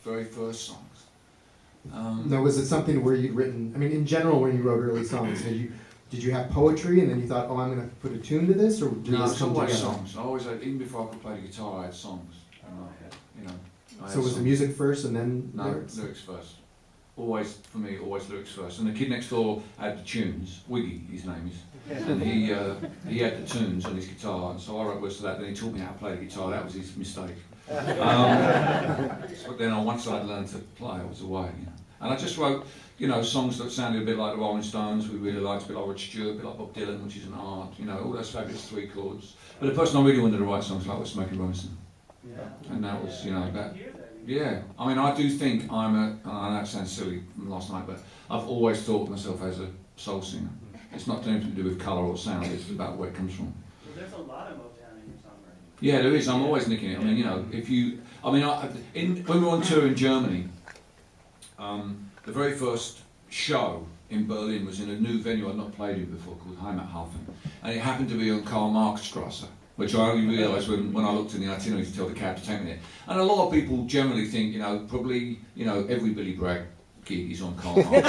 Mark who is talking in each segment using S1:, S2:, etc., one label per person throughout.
S1: very first songs.
S2: Now, was it something where you'd written, I mean, in general, when you wrote early songs, did you have poetry and then you thought, oh, I'm going to put a tune to this, or did this come
S1: always
S2: together?
S1: songs. I always had, even before I could play the guitar, I had songs. You know,
S2: So was the music first and then lyrics?
S1: No, lyrics first. Always, for me, always lyrics first. And the kid next door had the tunes, Wiggy, his name is, and he had the tunes on his guitar, and so I wrote words to that, then he taught me how to play the guitar, that was his mistake. But then once I'd learned to play, I was away, you know. And I just wrote, you know, songs that sounded a bit like the Rolling Stones, we really liked, a bit like Rod Stewart, a bit like Bob Dylan, which is an art, you know, all those fabulous three chords. But the person I really wanted to write songs like was Smokey Robinson. And that was, you know, that. Yeah, I mean, I do think I know it sounds silly from last night, but I've always thought of myself as a soul singer. It's not anything to do with colour or sound, it's about where it comes from.
S3: Well, there's a lot of Motown in your songwriting.
S1: Yeah, there is, I'm always nicking it. I mean, you know, if you, I mean, when we were on tour in Germany, the very first show in Berlin was in a new venue I'd not played in before called Heimathafen, and it happened to be on Karl Marx Strasse, which I only realised when I looked in the itinerary to tell the cab to take me there. And a lot of people generally think, you know, probably, you know, every Billy Bragg gig is on Karl Marx. You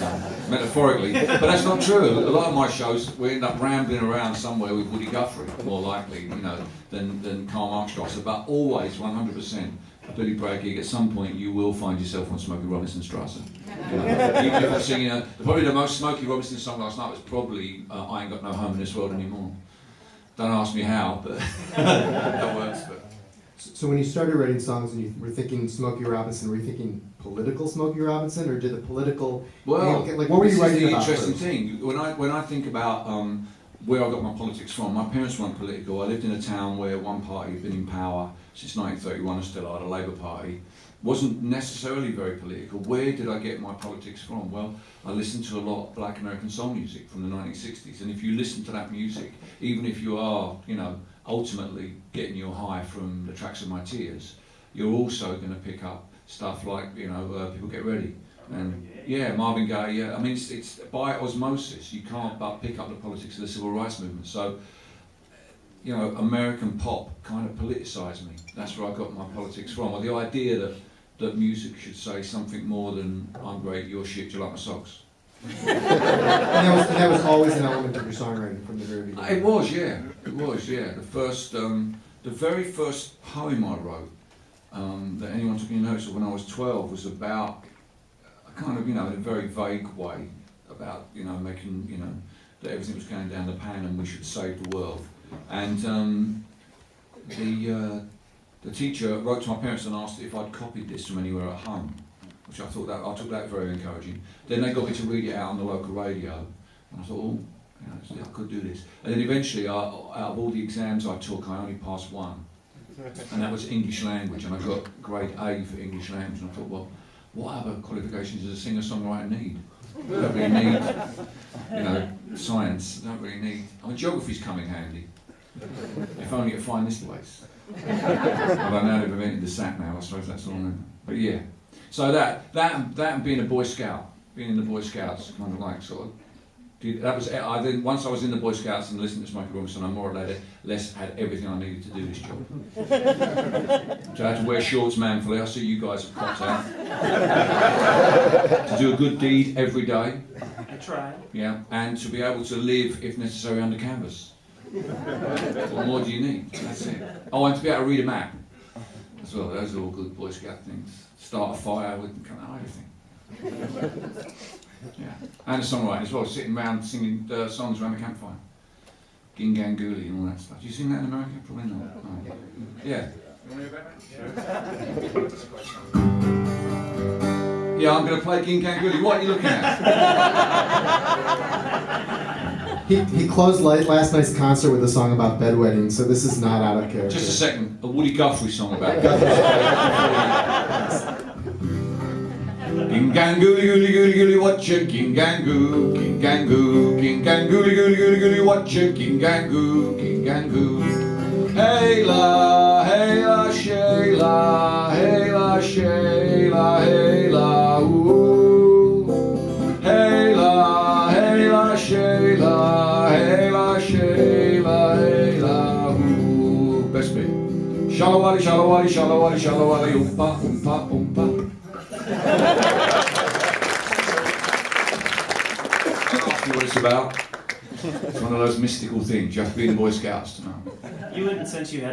S1: know, metaphorically, but that's not true. A lot of my shows, we end up rambling around somewhere with Woody Guthrie, more likely, you know, than Karl Marx Strasse, but always 100%. A Billy Bragg gig, at some point you will find yourself on Smokey Robinson Strasse. You know, even if I'm singing, probably the most Smokey Robinson song last night was probably I Ain't Got No Home in This World Anymore. Don't ask me how, but that works. But.
S2: So when you started writing songs and you were thinking Smokey Robinson, were you thinking political Smokey Robinson, or did the political, like what were you writing about?
S1: This is the interesting thing. When I think about where I got my politics from, my parents weren't political. I lived in a town where one party had been in power since 1931 and still are, the Labour Party. Wasn't necessarily very political. Where did I get my politics from? Well, I listened to a lot of black American soul music from the 1960s, and if you listen to that music, even if you are, you know, ultimately getting your high from the tracks of My Tears, you're also going to pick up stuff like, you know, People Get Ready. And yeah, Marvin Gaye, yeah. I mean, it's by osmosis. You can't but pick up the politics of the civil rights movement. So, you know, American pop kind of politicised me. That's where I got my politics from. Or the idea that music should say something more than I'm great, you're shit, do you like my socks?
S2: and that was always an element of your songwriting from the very beginning.
S1: It was, yeah. It was, yeah. The very first poem I wrote that anyone took any notice of when I was 12 was about, kind of, you know, in a very vague way, about, you know, making, you know, that everything was going down the pan and we should save the world. And the teacher wrote to my parents and asked if I'd copied this from anywhere at home, which I took that very encouraging. Then they got me to read it out on the local radio, and I thought, oh, you know, I could do this. And then eventually, out of all the exams I took, I only passed one, and that was English language, and I got grade A for English language, and I thought, well, what other qualifications does a singer-songwriter need? I don't really need, you know, science. I don't really need. I mean, geography's come in handy. If only to find this place. Although now they've invented the sat now, I suppose that's all. But yeah. So that and being a Boy Scout, being in the Boy Scouts, kind of like sort of. That was. I then once I was in the Boy Scouts and listened to Smokey Robinson, I more or less had everything I needed to do this job. So I had to wear shorts manfully. I see you guys have copped out. To do a good deed every day.
S3: I try.
S1: Yeah, and to be able to live, if necessary, under canvas. What more do you need? That's it. Oh, and to be able to read a map as well. Those are all good Boy Scout things. Start a fire with everything. Yeah, and a songwriter as well, sitting around singing songs around the campfire. Ginganguli and all that stuff. Do you sing that in America? Probably not. No. Yeah. You want to hear about that? Yeah, I'm going to play Ginganguli. What are you looking at?
S2: He closed last night's concert with a song about bedwetting, so this is not out of character.
S1: Just a second, a Woody Guthrie song about bedwetting. Ginganguli, guli, guli, guli, watcha, gingangoo, gingangoo, ginganguli, guli, guli, guli, watcha, gingangoo, gingangoo. Hey la, Shayla, hey la, Shayla, hey la, ooh. Hey la, Shayla, hey la, Shayla, hey la, ooh. Best bit. Shalawali, shalawali, shalawali, shalawali, oompa, oompa, oompa. Ask me what it's about. It's one of those mystical things. You have to be in the Boy Scouts to know.
S3: You wouldn't, since you had